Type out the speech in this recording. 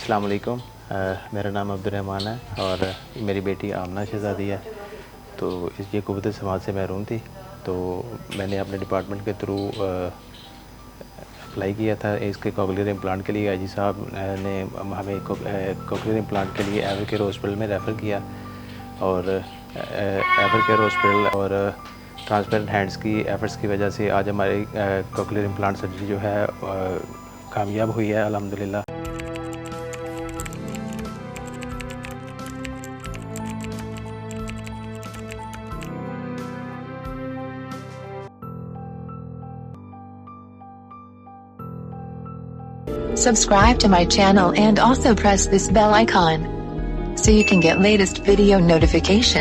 अस्सलाम वालेकुम। मेरा नाम अब्दुर्रहमान है और मेरी बेटी आमना शहज़ादी है। तो ये क़ुव्वत समात से महरूम थी, तो मैंने अपने डिपार्टमेंट के थ्रू अप्लाई किया था इसके कोक्लियर इम्प्लांट के लिए। आईजी साहब ने हमें कोक्लियर इम्प्लांट के लिए एवरकेयर हॉस्पिटल में रेफ़र किया और एवरकेयर हॉस्पिटल और ट्रांसपेरेंट हैंड्स की एफ़र्ट्स की वजह से आज हमारी कोक्लियर इम्प्लांट सर्जरी जो है कामयाब हुई है अल्हम्दुलिल्लाह। Subscribe to my channel and also press this bell icon so you can get latest video notification.